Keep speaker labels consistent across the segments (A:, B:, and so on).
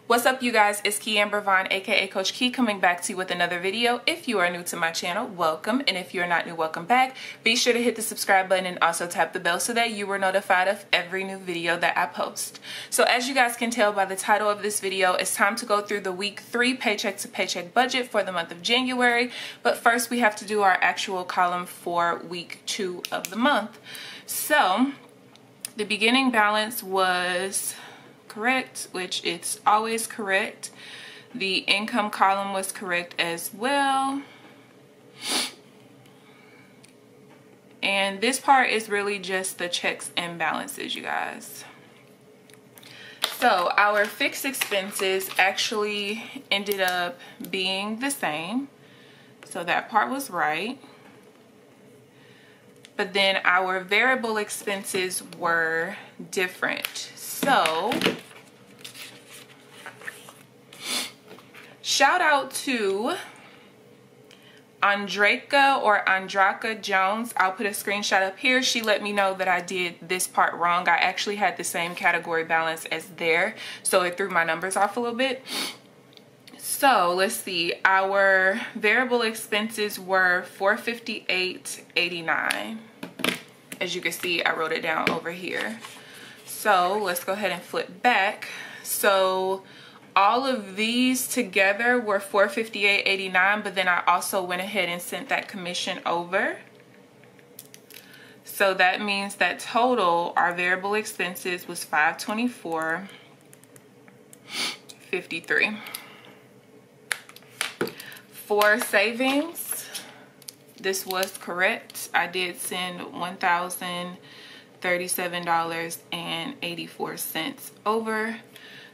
A: What's up, you guys? It's KeAmber Vaughn, aka CoachKe, coming back to you with another video. If you are new to my channel, welcome, and if you're not new, welcome back. Be sure to hit the subscribe button and also tap the bell so that you are notified of every new video that I post. So as you guys can tell by the title of this video, it's time to go through the week 3 paycheck to paycheck budget for the month of January. But first we have to do our actual column for week 2 of the month. So the beginning balance was correct, which it's always correct. The income column was correct as well. And this part is really just the checks and balances, you guys. So our fixed expenses actually ended up being the same. So that part was right. But then our variable expenses were different. So shout out to Andraka or Andraka Jones. I'll put a screenshot up here. She let me know that I did this part wrong. I actually had the same category balance as there, so it threw my numbers off a little bit. So let's see, our variable expenses were $458.89. As you can see, I wrote it down over here. So let's go ahead and flip back. So all of these together were $458.89, but then I also went ahead and sent that commission over. So that means that total, our variable expenses was $524.53. For savings, this was correct. I did send $1,037.84 over.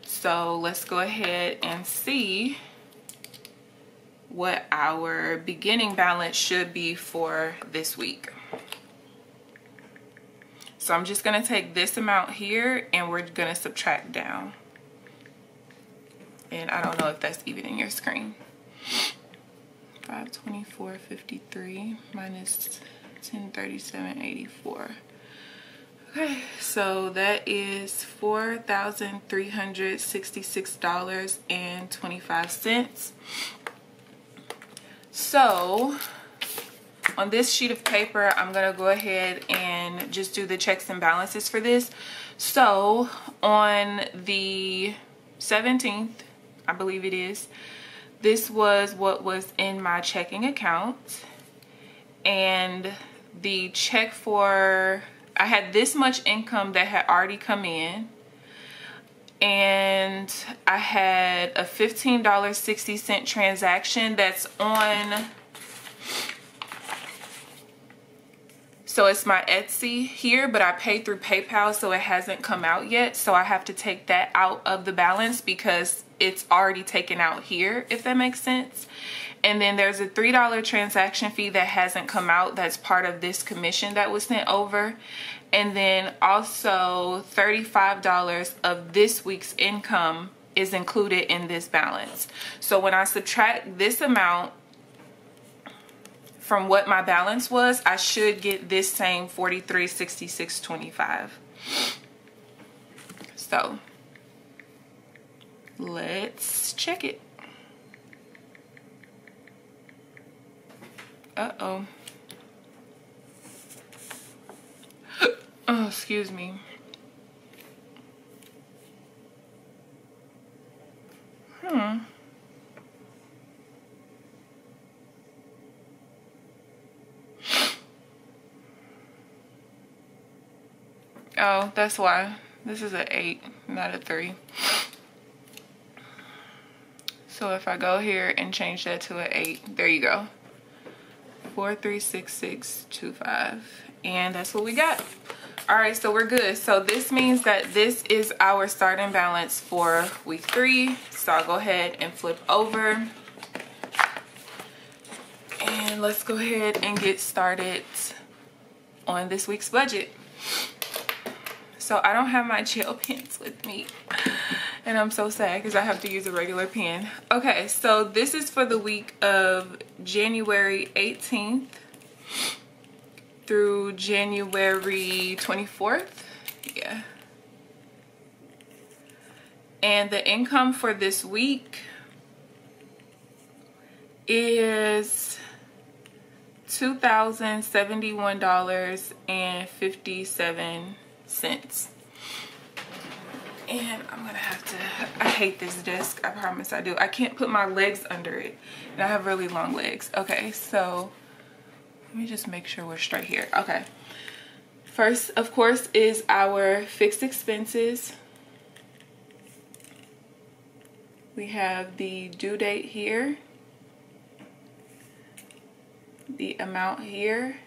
A: So let's go ahead and see what our beginning balance should be for this week. So I'm just going to take this amount here and we're going to subtract down. And I don't know if that's even in your screen. 524.53 minus 1037.84. Okay, so that is $4,366.25. So on this sheet of paper, I'm gonna go ahead and just do the checks and balances for this. So on the 17th, I believe it is, this was what was in my checking account, and the check for, I had this much income that had already come in, and I had a $15.60 transaction that's on, so it's my Etsy here, but I paid through PayPal, so it hasn't come out yet. So I have to take that out of the balance because it's already taken out here, if that makes sense. And then there's a $3 transaction fee that hasn't come out. That's part of this commission that was sent over. And then also $35 of this week's income is included in this balance. So when I subtract this amount from what my balance was, I should get this same $43.66.25. So let's check it. Uh-oh. Oh, excuse me. Oh, that's why. This is an 8, not a 3. So if I go here and change that to an 8, there you go. 436625, and that's what we got. All right, so we're good. So this means that this is our starting balance for week 3. So I'll go ahead and flip over, and let's go ahead and get started on this week's budget. so I don't have my gel pens with me. And I'm so sad because I have to use a regular pen. Okay, so this is for the week of January 18th through January 24th. Yeah. And the income for this week is $2,071.57. And I'm gonna have to, I hate this desk, I promise I do. I can't put my legs under it, and I have really long legs. Okay, so let me just make sure we're straight here. Okay, first, of course, is our fixed expenses. We have the due date here, the amount here,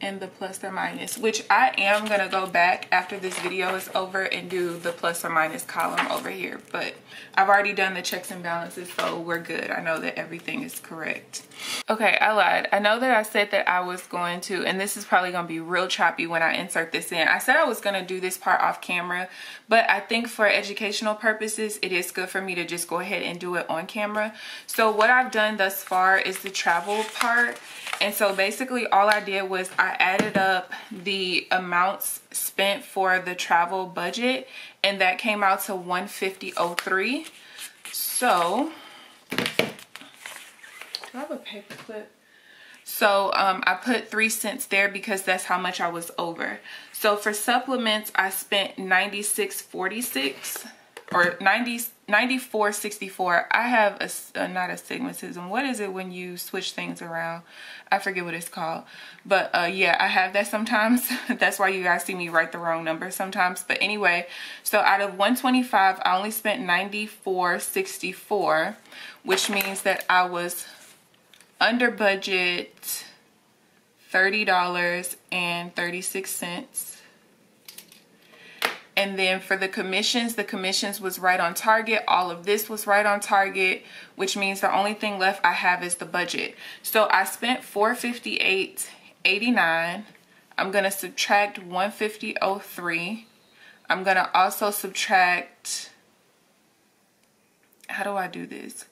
A: and the plus or minus, which I am gonna go back after this video is over and do the plus or minus column over here, but I've already done the checks and balances, so we're good. I know that everything is correct. Okay, I lied. I know that I said that I was going to, and this is probably gonna be real choppy when I insert this in. I said I was gonna do this part off camera, but I think for educational purposes, it is good for me to just go ahead and do it on camera. So what I've done thus far is the travel part. And so basically all I did was I added up the amounts spent for the travel budget, and that came out to $150.03. So, do I have a paper clip? So I put 3 cents there because that's how much I was over. So for supplements, I spent $96.46 or $94.64. I have not astigmatism. What is it when you switch things around? I forget what it's called. But yeah, I have that sometimes. That's why you guys see me write the wrong number sometimes. But anyway, so out of 125, I only spent $94.64, which means that I was under budget $30.36. And then for the commissions was right on target. All of this was right on target, which means the only thing left I have is the budget. So I spent $458.89. I'm going to subtract $150.03. I'm going to also subtract, how do I do this?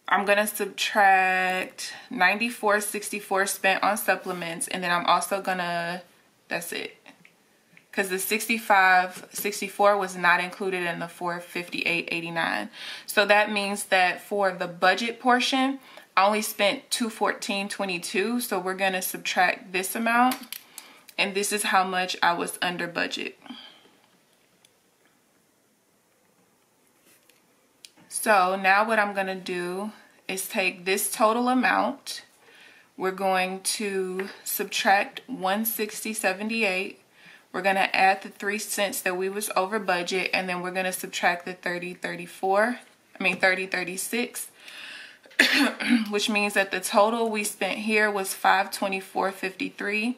A: I'm going to subtract $94.64 spent on supplements, and then I'm also going to, that's it. Because the $65.64 was not included in the $458.89. So that means that for the budget portion, I only spent $214.22. So we're going to subtract this amount, and this is how much I was under budget. So now what I'm going to do is take this total amount. We're going to subtract $160.78. We're going to add the 3 cents that we was over budget, and then we're going to subtract the $30.36, which means that the total we spent here was $524.53,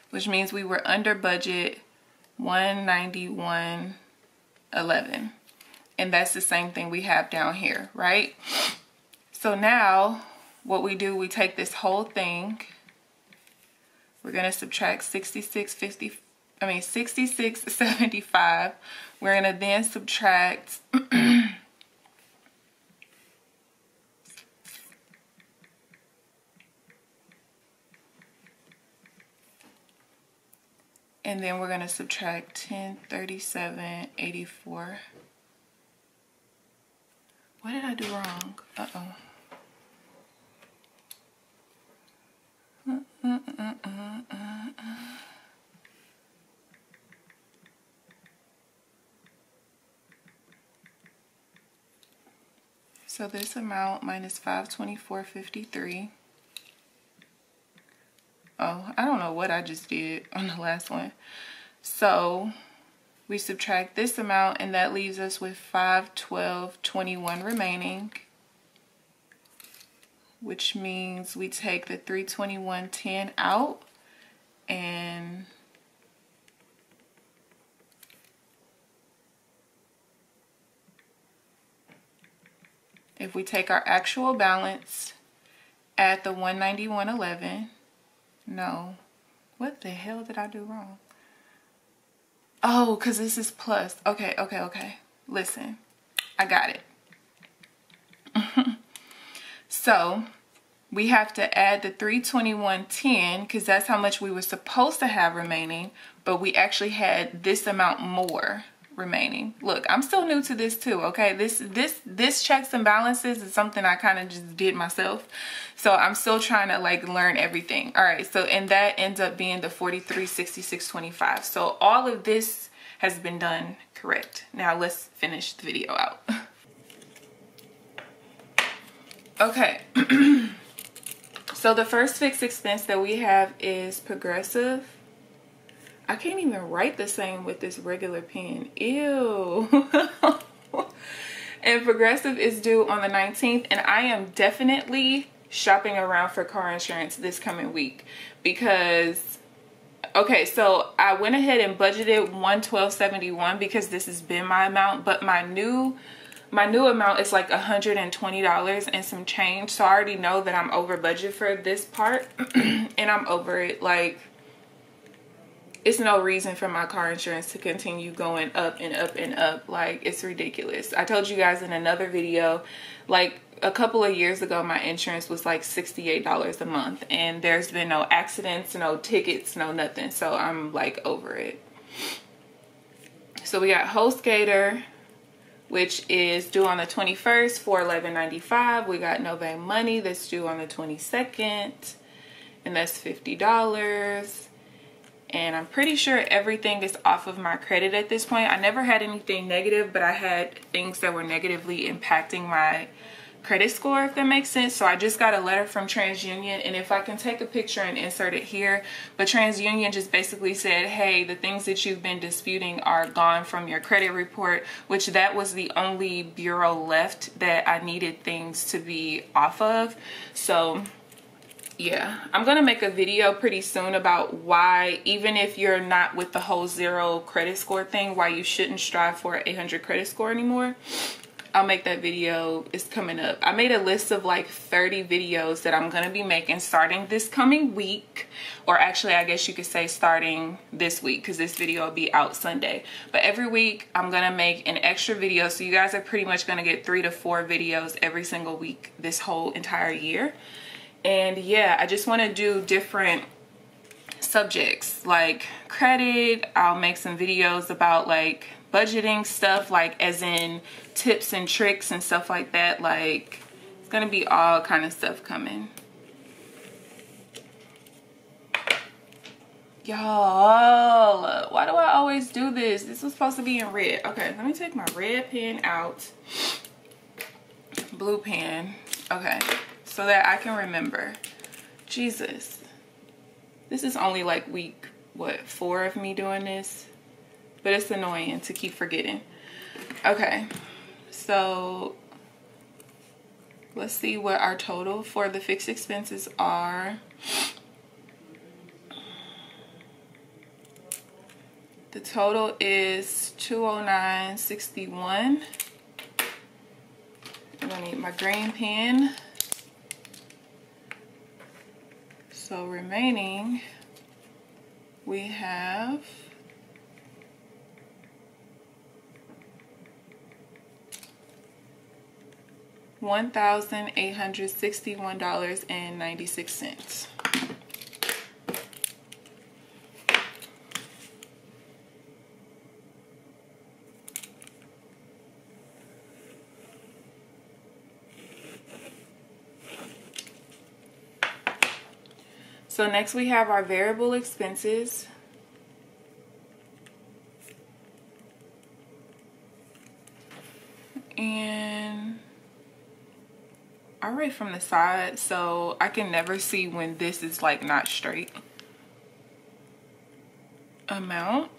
A: which means we were under budget $191.11. And that's the same thing we have down here, right? So now what we do, we take this whole thing. We're going to subtract $66.75. We're going to then subtract and then we're going to subtract $1037.84. What did I do wrong? Uh-oh. So this amount minus $524.53. Oh, I don't know what I just did on the last one. So we subtract this amount, and that leaves us with $512.21 remaining, which means we take the $321.10 out, and if we take our actual balance, add the $191.11, no, What the hell did I do wrong? Oh, because this is plus. Okay. Listen, I got it. So we have to add the $321.10 because that's how much we were supposed to have remaining, but we actually had this amount more remaining. Look, I'm still new to this too, okay? This checks and balances is something I kind of just did myself. So I'm still trying to like learn everything. All right, so and that ends up being the $43.66.25. So all of this has been done correct. Now let's finish the video out. Okay. So the first fixed expense that we have is Progressive. I can't even write the same with this regular pen. Ew. And Progressive is due on the 19th, and I am definitely shopping around for car insurance this coming week because, okay, so I went ahead and budgeted $112.71 because this has been my amount, but my new amount is like $120 and some change. So I already know that I'm over budget for this part and I'm over it. Like, it's no reason for my car insurance to continue going up and up and up. Like, it's ridiculous. I told you guys in another video, like a couple of years ago, my insurance was like $68 a month and there's been no accidents, no tickets, no nothing. So I'm like over it. So we got HostGator, which is due on the 21st for $11.95. We got Nove Money that's due on the 22nd, and that's $50. And I'm pretty sure everything is off of my credit at this point. I never had anything negative, but I had things that were negatively impacting my credit score, if that makes sense. So I just got a letter from TransUnion, and if I can take a picture and insert it here, but TransUnion just basically said, hey, the things that you've been disputing are gone from your credit report, which that was the only bureau left that I needed things to be off of. So yeah, I'm gonna make a video pretty soon about why, even if you're not with the whole 0 credit score thing, why you shouldn't strive for an 800 credit score anymore. I'll make that video. It's coming up. I made a list of like 30 videos that I'm gonna be making starting this coming week, or actually I guess you could say starting this week because this video will be out Sunday. But every week I'm gonna make an extra video, so you guys are pretty much gonna get 3 to 4 videos every single week this whole entire year. And yeah, I just want to do different subjects like credit. I'll make some videos about like budgeting stuff, like as in tips and tricks and stuff like that. Like, it's gonna be all kind of stuff coming. Y'all, why do I always do this? This was supposed to be in red. Okay, let me take my red pen out. Blue pen. Okay, so that I can remember. Jesus. This is only like week, what, 4 of me doing this? But it's annoying to keep forgetting. Okay, so let's see what our total for the fixed expenses are. The total is $209.61. I'm gonna need my green pen. So remaining, we have $1,861.96. So next we have our variable expenses. And I write from the side so I can never see when this is like not straight. Amount,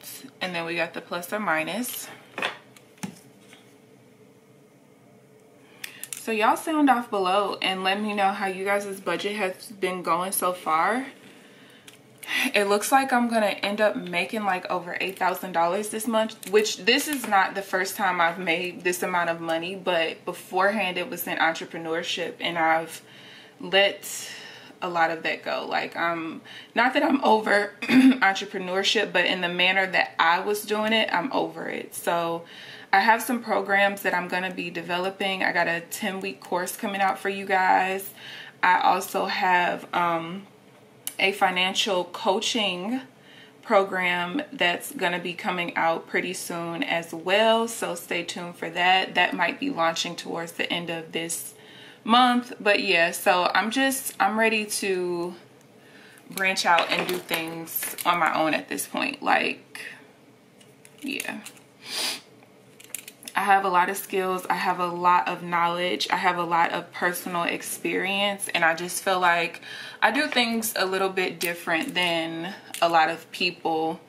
A: and then we got the plus or minus. So y'all sound off below and let me know how you guys' budget has been going so far. It looks like I'm gonna end up making like over $8,000 this month, which this is not the first time I've made this amount of money, but beforehand it was in entrepreneurship, and I've let a lot of that go. Like, not that I'm over entrepreneurship, but in the manner that I was doing it, I'm over it. So I have some programs that I'm going to be developing. I got a 10-week course coming out for you guys. I also have a financial coaching program that's going to be coming out pretty soon as well. So stay tuned for that. That might be launching towards the end of this month. But yeah, so I'm ready to branch out and do things on my own at this point. Like, yeah. I have a lot of skills. I have a lot of knowledge. I have a lot of personal experience. And I just feel like I do things a little bit different than a lot of people.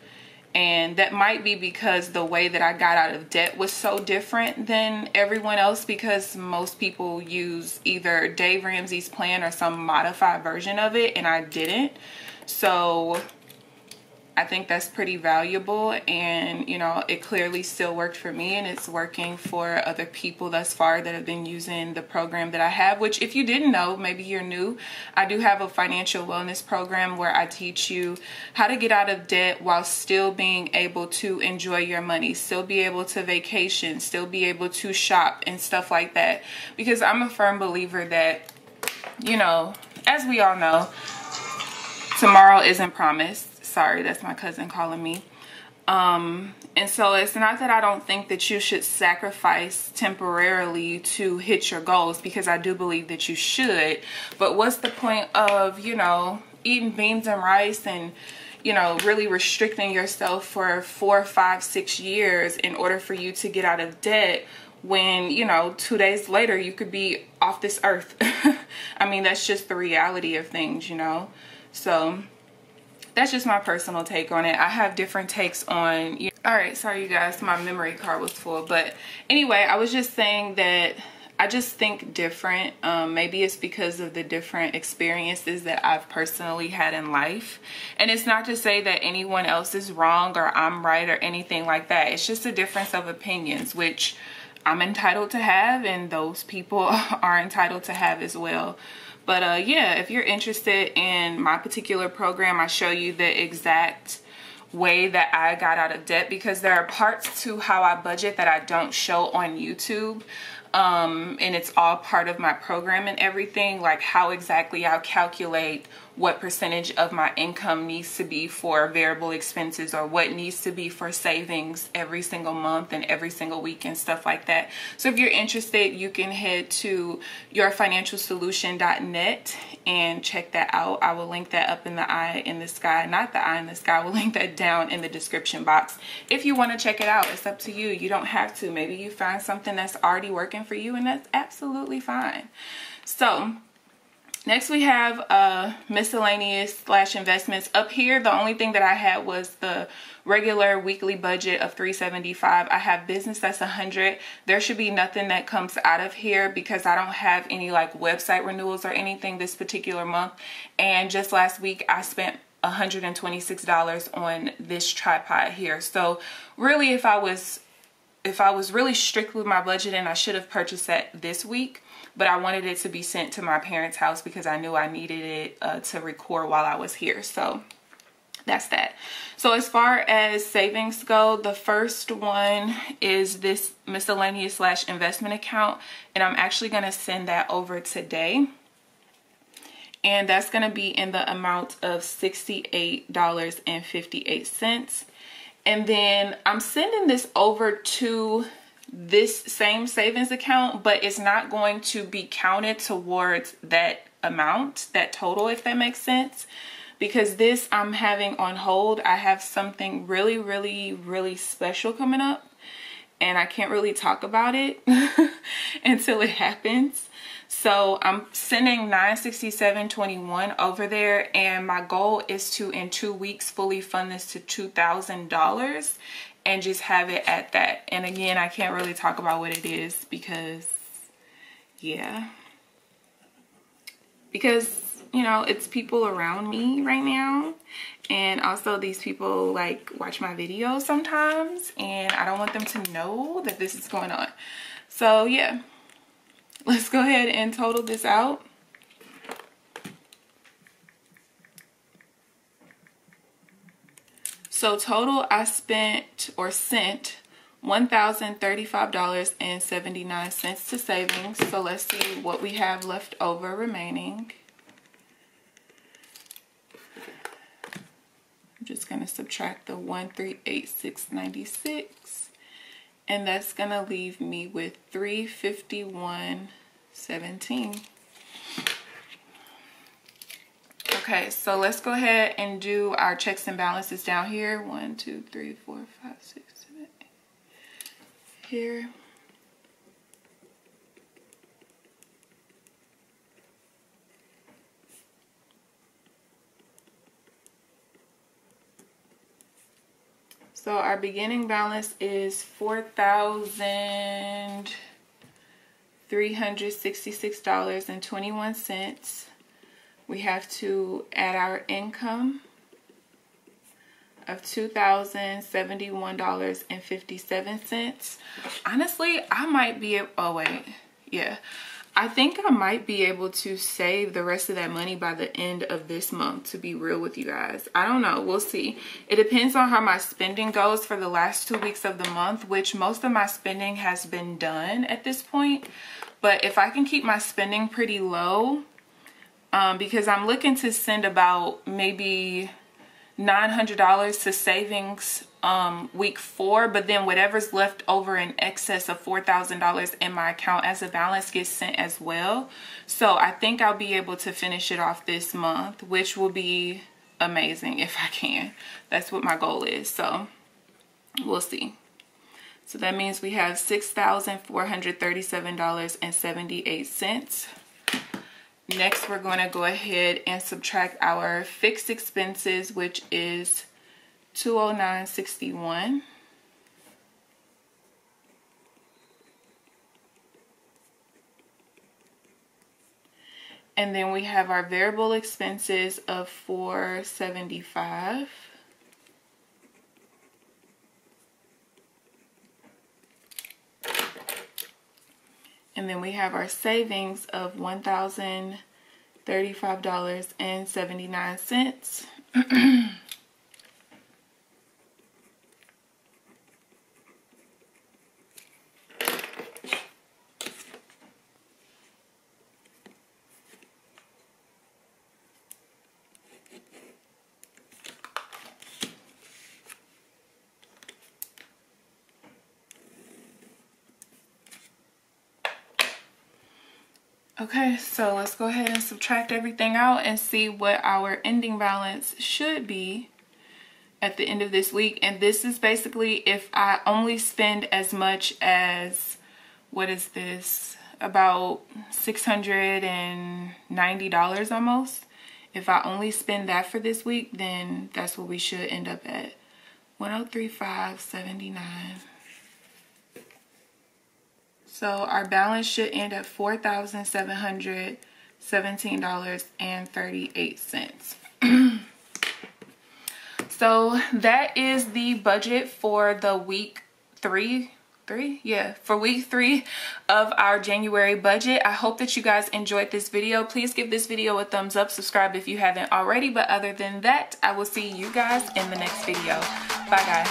A: And that might be because the way that I got out of debt was so different than everyone else, because most people use either Dave Ramsey's plan or some modified version of it, and I didn't. So I think that's pretty valuable, and you know, it clearly still worked for me, and it's working for other people thus far that have been using the program that I have. Which, if you didn't know, maybe you're new, I do have a financial wellness program where I teach you how to get out of debt while still being able to enjoy your money, still be able to vacation, still be able to shop and stuff like that. Because I'm a firm believer that, you know, as we all know, tomorrow isn't promised. Sorry, that's my cousin calling me. And so it's not that I don't think that you should sacrifice temporarily to hit your goals, because I do believe that you should. But what's the point of, you know, eating beans and rice and, you know, really restricting yourself for 4, 5, 6 years in order for you to get out of debt, when, you know, 2 days later you could be off this earth? I mean, that's just the reality of things, you know. So that's just my personal take on it. I have different takes on... All right, sorry you guys, my memory card was full. But anyway, I was just saying that I just think different. Maybe it's because of the different experiences that I've personally had in life. And it's not to say that anyone else is wrong or I'm right or anything like that. It's just a difference of opinions, which I'm entitled to have, and those people are entitled to have as well. But yeah, if you're interested in my particular program, I show you the exact way that I got out of debt, because there are parts to how I budget that I don't show on YouTube. And it's all part of my program and everything, like how exactly I'll calculate what percentage of my income needs to be for variable expenses, or what needs to be for savings every single month and every single week and stuff like that. So if you're interested, you can head to yourfinancialsolution.net and check that out. I will link that up in the eye in the sky, not the eye in the sky. I will link that down in the description box. If you want to check it out, it's up to you. You don't have to. Maybe you find something that's already working for you, and that's absolutely fine. So next we have miscellaneous / investments. Up here, the only thing that I had was the regular weekly budget of $375. I have business that's $100. There should be nothing that comes out of here, because I don't have any like website renewals or anything this particular month. And just last week I spent $126 on this tripod here. So really, if I was really strict with my budget, and I should have purchased that this week, but I wanted it to be sent to my parents' house because I knew I needed it to record while I was here. So that's that. So as far as savings go, the first one is this miscellaneous / investment account, and I'm actually going to send that over today. And that's going to be in the amount of $68.58. And then I'm sending this over to this same savings account, but it's not going to be counted towards that amount, that total, if that makes sense. Because this I'm having on hold. I have something really, really, really special coming up, and I can't really talk about it until it happens. So I'm sending $967.21 over there, and my goal is to, in 2 weeks, fully fund this to $2,000 and just have it at that. And again, I can't really talk about what it is because, yeah. Because, you know, it's people around me right now. And also these people like watch my videos sometimes, and I don't want them to know that this is going on. So yeah. Let's go ahead and total this out. So total I spent or sent $1,035.79 to savings. So let's see what we have left over remaining. I'm just going to subtract the $138,696, and that's going to leave me with $351.17. Okay, so let's go ahead and do our checks and balances down here. 1, 2, 3, 4, 5, 6, 7, 8. Here. So our beginning balance is $4,366.21. We have to add our income of $2,071.57. Honestly, I might be, oh wait, yeah. I think I might be able to save the rest of that money by the end of this month, to be real with you guys. I don't know. We'll see. It depends on how my spending goes for the last 2 weeks of the month, which most of my spending has been done at this point. But if I can keep my spending pretty low, because I'm looking to send about maybe $900 to savings week 4, but then whatever's left over in excess of $4,000 in my account as a balance gets sent as well. So I think I'll be able to finish it off this month, which will be amazing if I can. That's what my goal is, so we'll see. So that means we have $6,437.78. Next, we're going to go ahead and subtract our fixed expenses, which is $209.61. And then we have our variable expenses of $475. And then we have our savings of $1,035.79. Okay, so let's go ahead and subtract everything out and see what our ending balance should be at the end of this week. And this is basically if I only spend as much as, what is this, about $690 almost. If I only spend that for this week, then that's what we should end up at. $103,579. So our balance should end at $4,717.38. So that is the budget for the week 3. For week 3 of our January budget. I hope that you guys enjoyed this video. Please give this video a thumbs up, subscribe if you haven't already. But other than that, I will see you guys in the next video. Bye guys.